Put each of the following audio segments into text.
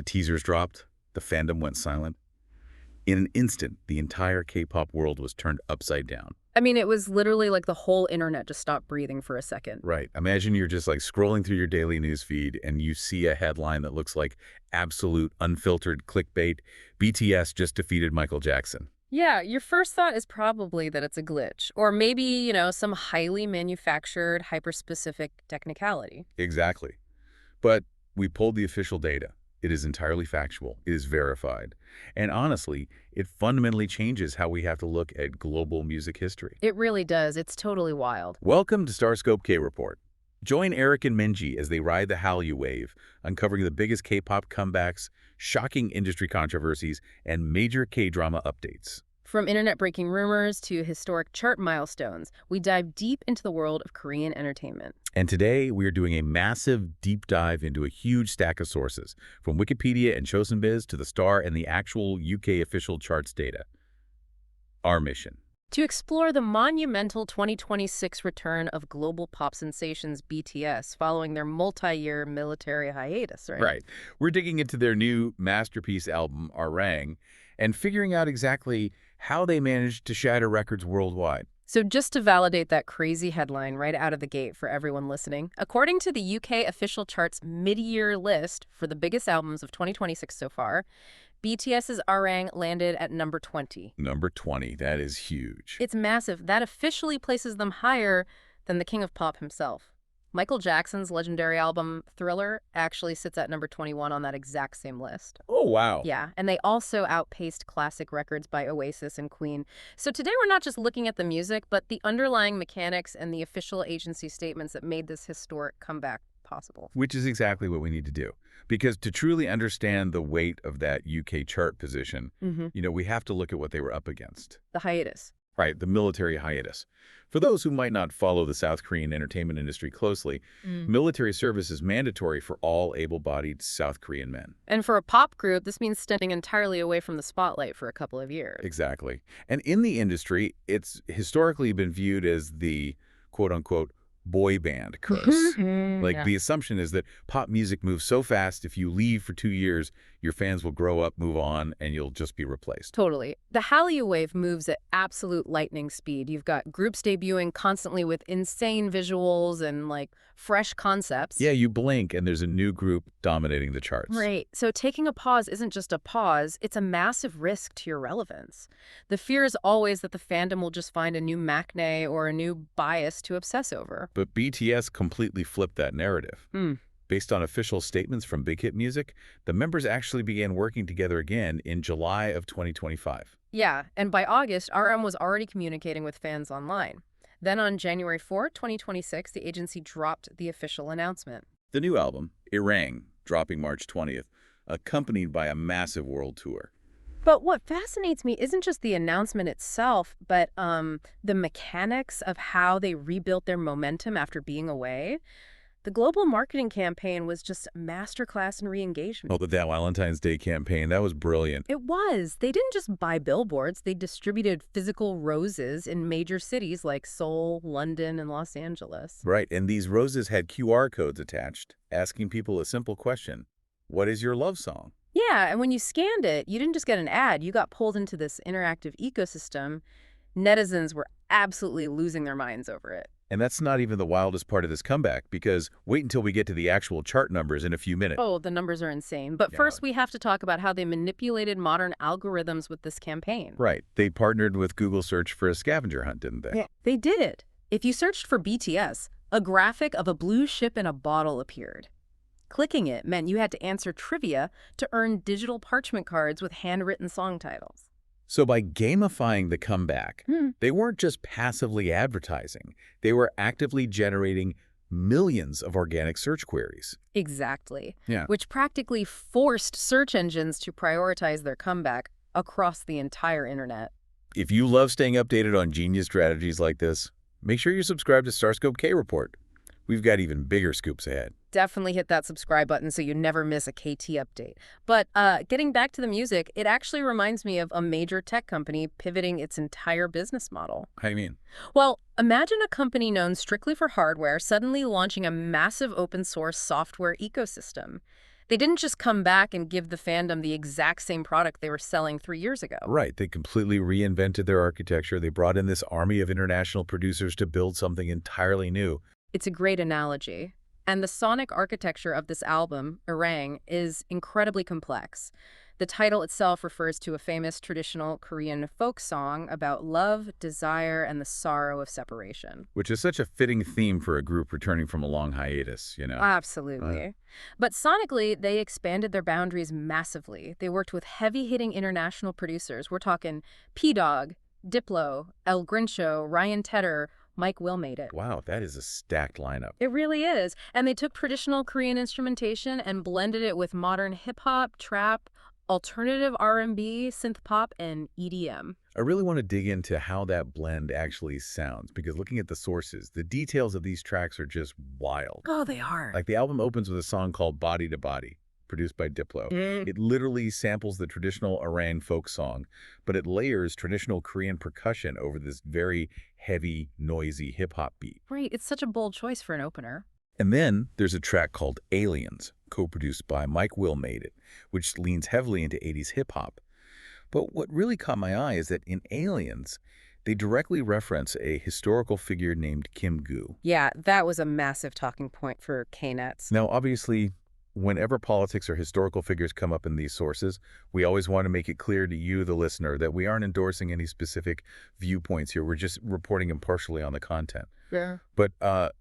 The teasers dropped, the fandom went silent. In an instant, the entire K-pop world was turned upside down. I mean, it was literally like the whole internet just stopped breathing for a second. Right. Imagine you're just like scrolling through your daily news feed and you see a headline that looks like absolute unfiltered clickbait. BTS just defeated Michael Jackson. Yeah, your first thought is probably that it's a glitch, or maybe, some highly manufactured, hyper-specific technicality. Exactly. But we pulled the official data. It is entirely factual. It is verified. And honestly, it fundamentally changes how we have to look at global music history. It really does. It's totally wild. Welcome to Starscope K-Report. Join Eric and Minji as they ride the Hallyu wave, uncovering the biggest K-pop comebacks, shocking industry controversies, and major K-drama updates. From internet-breaking rumors to historic chart milestones, we dive deep into the world of Korean entertainment. And today, we are doing a massive deep dive into a huge stack of sources, from Wikipedia and Chosenbiz to the Star and the actual UK official charts data. Our mission: to explore the monumental 2026 return of global pop sensations BTS following their multi-year military hiatus, right? Right. We're digging into their new masterpiece album, Arang, and figuring out exactly how they managed to shatter records worldwide. So just to validate that crazy headline right out of the gate for everyone listening, according to the UK official chart's mid-year list for the biggest albums of 2026 so far, BTS's Arang landed at number 20. Number 20, that is huge. It's massive. That officially places them higher than the king of pop himself. Michael Jackson's legendary album Thriller actually sits at number 21 on that exact same list. Oh, wow. Yeah, and they also outpaced classic records by Oasis and Queen. So today we're not just looking at the music, but the underlying mechanics and the official agency statements that made this historic comeback possible. Which is exactly what we need to do. Because to truly understand the weight of that UK chart position, we have to look at what they were up against. The hiatus. Right, the military hiatus. For those who might not follow the South Korean entertainment industry closely, military service is mandatory for all able-bodied South Korean men. And for a pop group, this means stepping entirely away from the spotlight for a couple of years. Exactly. And in the industry, it's historically been viewed as the quote-unquote boy band curse. The assumption is that pop music moves so fast, if you leave for 2 years, your fans will grow up, move on, and you'll just be replaced. Totally. The Hallyu wave moves at absolute lightning speed. You've got groups debuting constantly with insane visuals and, fresh concepts. Yeah, you blink and there's a new group dominating the charts. Right. So taking a pause isn't just a pause, it's a massive risk to your relevance. The fear is always that the fandom will just find a new maknae or a new bias to obsess over. But BTS completely flipped that narrative. Based on official statements from Big Hit Music, the members actually began working together again in July of 2025. Yeah, and by August, RM was already communicating with fans online. Then on January 4, 2026, the agency dropped the official announcement. The new album, Arang, dropping March 20th, accompanied by a massive world tour. But what fascinates me isn't just the announcement itself, but the mechanics of how they rebuilt their momentum after being away. The global marketing campaign was just a masterclass in re-engagement. Oh, that Valentine's Day campaign, that was brilliant. It was. They didn't just buy billboards. They distributed physical roses in major cities like Seoul, London, and Los Angeles. Right, and these roses had QR codes attached, asking people a simple question: what is your love song? Yeah, and when you scanned it, you didn't just get an ad. You got pulled into this interactive ecosystem. Netizens were absolutely losing their minds over it. And that's not even the wildest part of this comeback, because wait until we get to the actual chart numbers in a few minutes. Oh, the numbers are insane. But first, we have to talk about how they manipulated modern algorithms with this campaign. Right. They partnered with Google Search for a scavenger hunt, didn't they? Yeah, they did. If you searched for BTS, a graphic of a blue ship in a bottle appeared. Clicking it meant you had to answer trivia to earn digital parchment cards with handwritten song titles. So by gamifying the comeback, they weren't just passively advertising. They were actively generating millions of organic search queries. Exactly. Yeah. Which practically forced search engines to prioritize their comeback across the entire internet. If you love staying updated on genius strategies like this, make sure you subscribe to Starscope K-Report. We've got even bigger scoops ahead. Definitely hit that subscribe button so you never miss a KT update. But getting back to the music, it actually reminds me of a major tech company pivoting its entire business model. How do you mean? Well, imagine a company known strictly for hardware suddenly launching a massive open source software ecosystem. They didn't just come back and give the fandom the exact same product they were selling 3 years ago. Right. They completely reinvented their architecture. They brought in this army of international producers to build something entirely new. It's a great analogy. And the sonic architecture of this album, Arang, is incredibly complex. The title itself refers to a famous traditional Korean folk song about love, desire, and the sorrow of separation. Which is such a fitting theme for a group returning from a long hiatus, you know? Absolutely. But sonically, they expanded their boundaries massively. They worked with heavy-hitting international producers. We're talking P-Dog, Diplo, El Grincho, Ryan Tedder. Mike Will made it. Wow, that is a stacked lineup. It really is. And they took traditional Korean instrumentation and blended it with modern hip-hop, trap, alternative R&B, synth pop, and EDM. I really want to dig into how that blend actually sounds, because looking at the sources, the details of these tracks are just wild. Oh, they are. Like the album opens with a song called Body to Body, produced by Diplo. It literally samples the traditional Arang folk song, but it layers traditional Korean percussion over this very heavy, noisy hip-hop beat. Right, it's such a bold choice for an opener. And then there's a track called Aliens, co-produced by Mike Will made it, which leans heavily into 80s hip-hop. But what really caught my eye is that in Aliens, they directly reference a historical figure named Kim Gu. Yeah, that was a massive talking point for K-Nets. Now, obviously, whenever politics or historical figures come up in these sources, we always want to make it clear to you, the listener, that we aren't endorsing any specific viewpoints here. We're just reporting impartially on the content. Yeah. But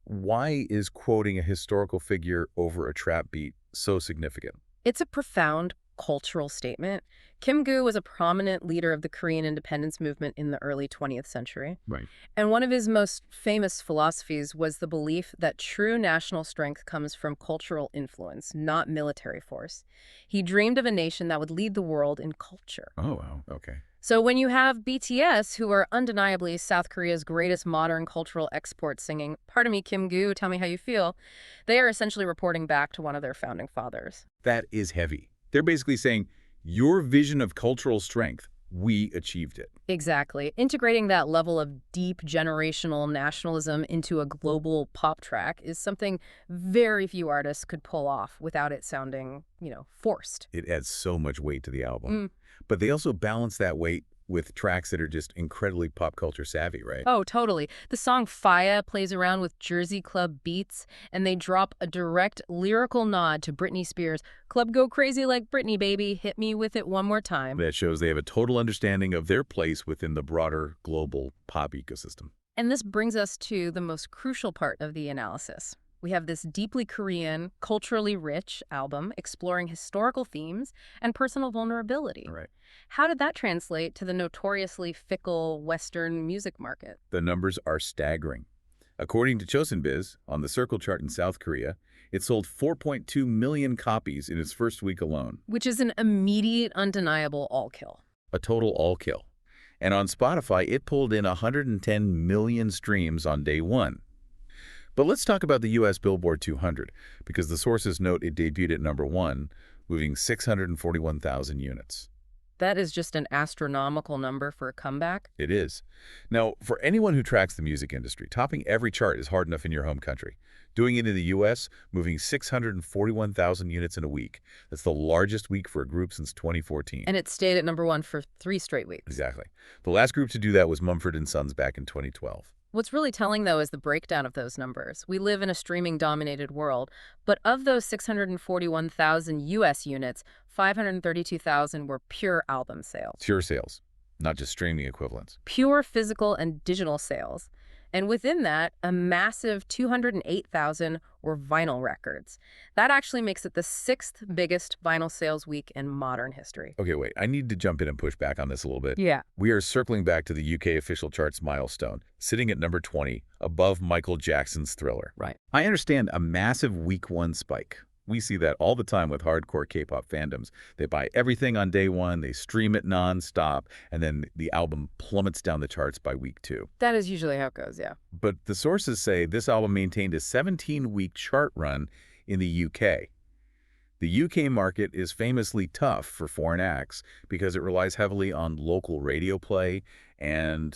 why is quoting a historical figure over a trap beat so significant? It's a profound cultural statement. Kim Gu was a prominent leader of the Korean independence movement in the early 20th century. Right. And one of his most famous philosophies was the belief that true national strength comes from cultural influence, not military force. He dreamed of a nation that would lead the world in culture. Oh, wow. Okay. So when you have BTS, who are undeniably South Korea's greatest modern cultural export, singing, "Pardon me, Kim Gu, tell me how you feel," they are essentially reporting back to one of their founding fathers. That is heavy. They're basically saying, your vision of cultural strength, we achieved it. Exactly. Integrating that level of deep generational nationalism into a global pop track is something very few artists could pull off without it sounding, forced. It adds so much weight to the album. But they also balance that weight with tracks that are just incredibly pop culture savvy, right? Oh, totally. The song Fire plays around with Jersey Club beats, and they drop a direct lyrical nod to Britney Spears' "Club Go Crazy Like Britney, Baby, Hit Me With It One More Time." That shows they have a total understanding of their place within the broader global pop ecosystem. And this brings us to the most crucial part of the analysis. We have this deeply Korean, culturally rich album exploring historical themes and personal vulnerability. Right. How did that translate to the notoriously fickle Western music market? The numbers are staggering. According to Chosunbiz, on the Circle chart in South Korea, it sold 4.2 million copies in its first week alone. Which is an immediate, undeniable all-kill. A total all-kill. And on Spotify, it pulled in 110 million streams on day one. But let's talk about the U.S. Billboard 200, because the sources note it debuted at #1, moving 641,000 units. That is just an astronomical number for a comeback. It is. Now, for anyone who tracks the music industry, topping every chart is hard enough in your home country. Doing it in the U.S., moving 641,000 units in a week. That's the largest week for a group since 2014. And it stayed at #1 for 3 straight weeks. Exactly. The last group to do that was Mumford & Sons back in 2012. What's really telling, though, is the breakdown of those numbers. We live in a streaming-dominated world, but of those 641,000 U.S. units, 532,000 were pure album sales. Pure sales, not just streaming equivalents. Pure physical and digital sales. And within that, a massive 208,000 were vinyl records. That actually makes it the 6th biggest vinyl sales week in modern history. Okay, wait. I need to jump in and push back on this a little bit. Yeah. We are circling back to the UK official charts milestone, sitting at number 20, above Michael Jackson's Thriller. Right. I understand a massive week one spike. We see that all the time with hardcore K-pop fandoms. They buy everything on day one, they stream it nonstop, and then the album plummets down the charts by week 2. That is usually how it goes, yeah. But the sources say this album maintained a 17-week chart run in the UK. The UK market is famously tough for foreign acts because it relies heavily on local radio play and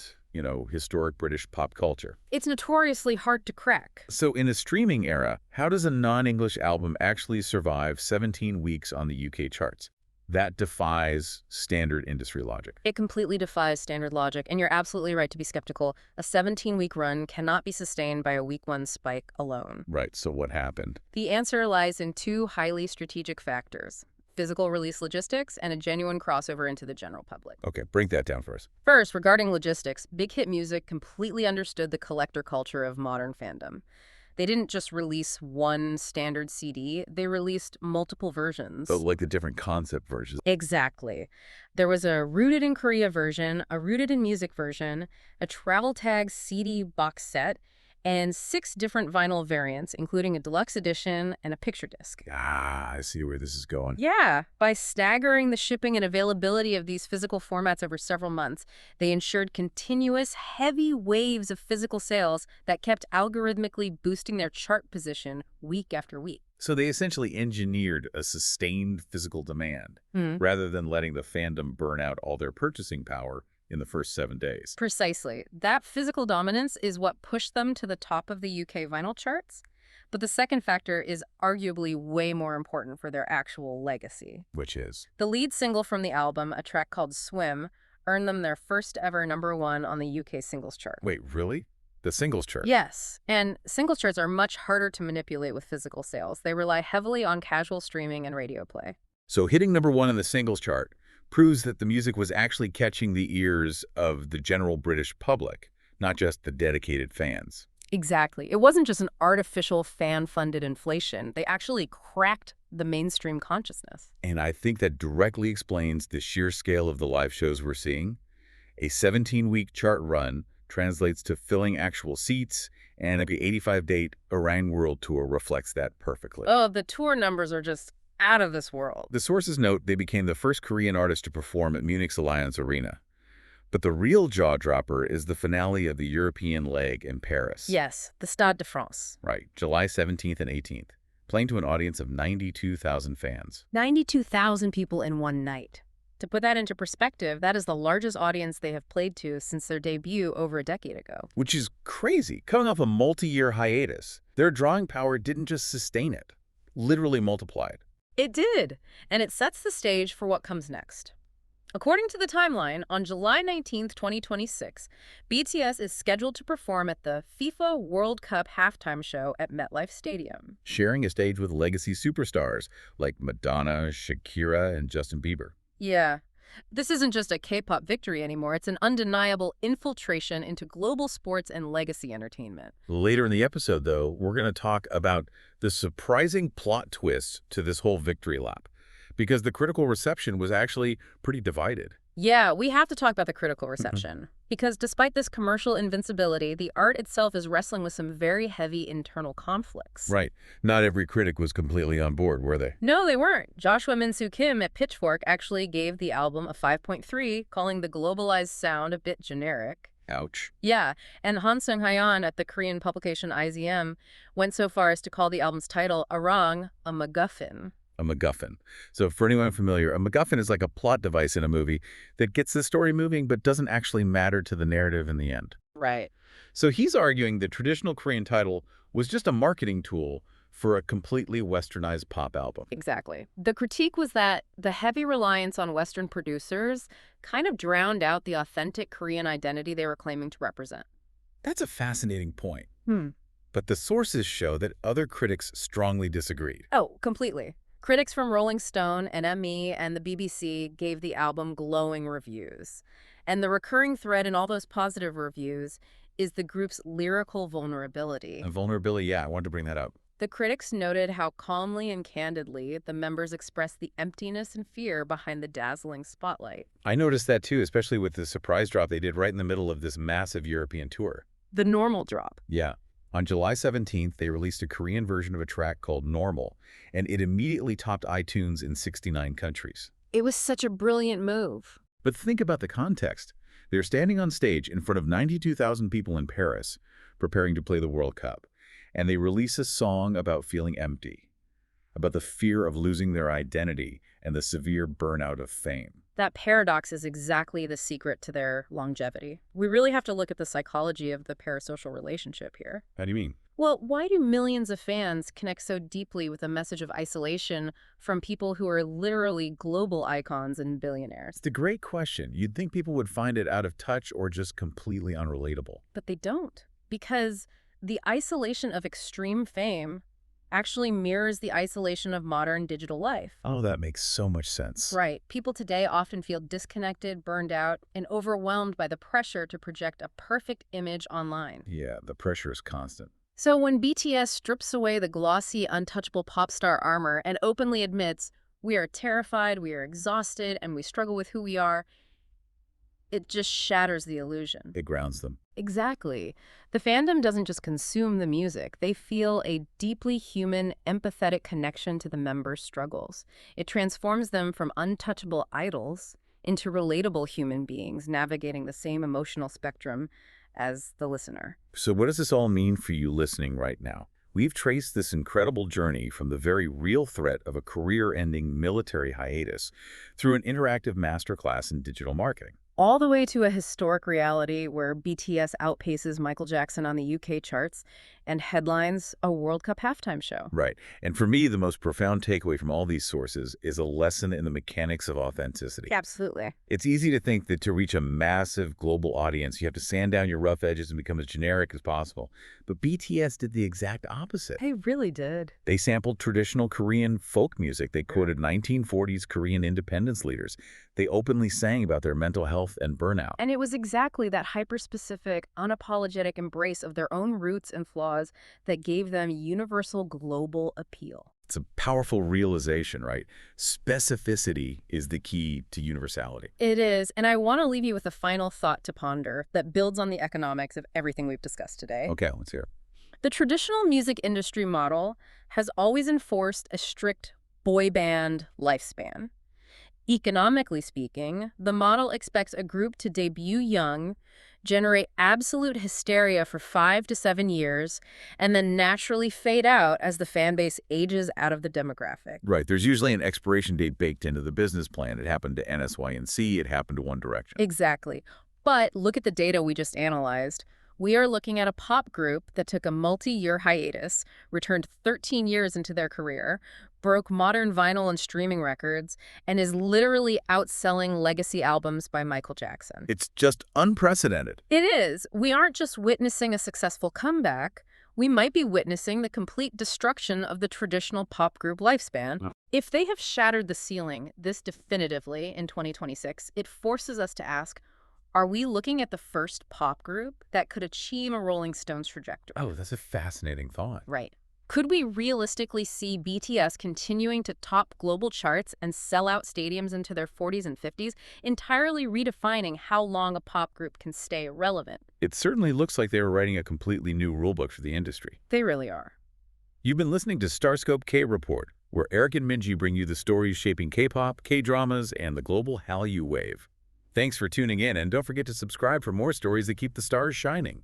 historic British pop culture. It's notoriously hard to crack. So in a streaming era, how does a non-English album actually survive 17 weeks on the UK charts? That defies standard industry logic. It completely defies standard logic, and you're absolutely right to be skeptical. A 17-week run cannot be sustained by a week one spike alone. Right, so what happened? The answer lies in two highly strategic factors: physical release logistics and a genuine crossover into the general public. Okay, break that down for us. First, regarding logistics, Big Hit Music completely understood the collector culture of modern fandom. They didn't just release one standard CD, they released multiple versions. So like the different concept versions. Exactly. There was a Rooted in Korea version, a Rooted in Music version, a Travel Tag CD box set, and 6 different vinyl variants, including a deluxe edition and a picture disc. Ah, I see where this is going. Yeah, by staggering the shipping and availability of these physical formats over several months, they ensured continuous, heavy waves of physical sales that kept algorithmically boosting their chart position week after week. So they essentially engineered a sustained physical demand, rather than letting the fandom burn out all their purchasing power in the first 7 days. Precisely. That physical dominance is what pushed them to the top of the UK vinyl charts. But the second factor is arguably way more important for their actual legacy. Which is? The lead single from the album, a track called Swim, earned them their first ever #1 on the UK singles chart. Wait, really? The singles chart? Yes, and singles charts are much harder to manipulate with physical sales. They rely heavily on casual streaming and radio play. So hitting #1 in the singles chart proves that the music was actually catching the ears of the general British public, not just the dedicated fans. Exactly. It wasn't just an artificial fan-funded inflation. They actually cracked the mainstream consciousness. And I think that directly explains the sheer scale of the live shows we're seeing. A 17-week chart run translates to filling actual seats, and the 85-date Arang World Tour reflects that perfectly. Oh, the tour numbers are just out of this world. The sources note they became the first Korean artist to perform at Munich's Allianz Arena. But the real jaw-dropper is the finale of the European leg in Paris. Yes, the Stade de France. Right, July 17th and 18th, playing to an audience of 92,000 fans. 92,000 people in one night. To put that into perspective, that is the largest audience they have played to since their debut over a decade ago. Which is crazy. Coming off a multi-year hiatus, their drawing power didn't just sustain it, literally multiplied. It did, and it sets the stage for what comes next. According to the timeline, on July 19th, 2026, BTS is scheduled to perform at the FIFA World Cup halftime show at MetLife Stadium. Sharing a stage with legacy superstars like Madonna, Shakira, and Justin Bieber. Yeah. This isn't just a K-pop victory anymore. It's an undeniable infiltration into global sports and legacy entertainment. Later in the episode, though, we're going to talk about the surprising plot twist to this whole victory lap, because the critical reception was actually pretty divided. Yeah, we have to talk about the critical reception. Because despite this commercial invincibility, the art itself is wrestling with some very heavy internal conflicts. Right. Not every critic was completely on board, were they? No, they weren't. Joshua Min-soo Kim at Pitchfork actually gave the album a 5.3, calling the globalized sound a bit generic. Ouch. Yeah, and Han Sung-hyan at the Korean publication IZM went so far as to call the album's title, Arang, a MacGuffin. A MacGuffin. So for anyone unfamiliar, a MacGuffin is like a plot device in a movie that gets the story moving but doesn't actually matter to the narrative in the end. Right. So he's arguing the traditional Korean title was just a marketing tool for a completely westernized pop album. Exactly. The critique was that the heavy reliance on Western producers kind of drowned out the authentic Korean identity they were claiming to represent. That's a fascinating point. But the sources show that other critics strongly disagreed. Oh, completely. Critics from Rolling Stone and ME and the BBC gave the album glowing reviews. And the recurring thread in all those positive reviews is the group's lyrical vulnerability. And vulnerability, yeah, I wanted to bring that up. The critics noted how calmly and candidly the members expressed the emptiness and fear behind the dazzling spotlight. I noticed that too, especially with the surprise drop they did right in the middle of this massive European tour. The normal drop. Yeah. On July 17th, they released a Korean version of a track called Normal, and it immediately topped iTunes in 69 countries. It was such a brilliant move. But think about the context. They're standing on stage in front of 92,000 people in Paris, preparing to play the World Cup, and they release a song about feeling empty, about the fear of losing their identity and the severe burnout of fame. That paradox is exactly the secret to their longevity. We really have to look at the psychology of the parasocial relationship here. How do you mean? Well, why do millions of fans connect so deeply with a message of isolation from people who are literally global icons and billionaires? It's a great question. You'd think people would find it out of touch or just completely unrelatable. But they don't, because the isolation of extreme fame actually mirrors the isolation of modern digital life. Oh, that makes so much sense. Right. People today often feel disconnected, burned out, and overwhelmed by the pressure to project a perfect image online. Yeah, the pressure is constant. So when BTS strips away the glossy, untouchable pop star armor and openly admits, we are terrified, we are exhausted, and we struggle with who we are, it just shatters the illusion. It grounds them. Exactly. The fandom doesn't just consume the music. They feel a deeply human, empathetic connection to the members' struggles. It transforms them from untouchable idols into relatable human beings navigating the same emotional spectrum as the listener. So what does this all mean for you listening right now? We've traced this incredible journey from the very real threat of a career-ending military hiatus through an interactive masterclass in digital marketing. All the way to a historic reality where BTS outpaces Michael Jackson on the UK charts and headlines a World Cup halftime show. Right. And for me, the most profound takeaway from all these sources is a lesson in the mechanics of authenticity. Absolutely. It's easy to think that to reach a massive global audience, you have to sand down your rough edges and become as generic as possible. But BTS did the exact opposite. They really did. They sampled traditional Korean folk music. They quoted 1940s Korean independence leaders. They openly sang about their mental health and burnout. And it was exactly that hyper-specific, unapologetic embrace of their own roots and flaws that gave them universal global appeal. It's a powerful realization, right? Specificity is the key to universality. It is, and I want to leave you with a final thought to ponder that builds on the economics of everything we've discussed today. Okay, let's hear it. The traditional music industry model has always enforced a strict boy band lifespan. Economically speaking, the model expects a group to debut young, generate absolute hysteria for 5 to 7 years, and then naturally fade out as the fan base ages out of the demographic. Right. There's usually an expiration date baked into the business plan. It happened to NSYNC. It happened to One Direction. Exactly. But look at the data we just analyzed. We are looking at a pop group that took a multi-year hiatus, returned 13 years into their career, broke modern vinyl and streaming records, and is literally outselling legacy albums by Michael Jackson. It's just unprecedented. It is. We aren't just witnessing a successful comeback. We might be witnessing the complete destruction of the traditional pop group lifespan. Oh. If they have shattered the ceiling this definitively in 2026, it forces us to ask, are we looking at the first pop group that could achieve a Rolling Stones trajectory? Oh, that's a fascinating thought. Right. Could we realistically see BTS continuing to top global charts and sell out stadiums into their 40s and 50s, entirely redefining how long a pop group can stay relevant? It certainly looks like they were writing a completely new rulebook for the industry. They really are. You've been listening to Starscope K-Report, where Eric and Minji bring you the stories shaping K-pop, K-dramas, and the global Hallyu wave. Thanks for tuning in, and don't forget to subscribe for more stories that keep the stars shining.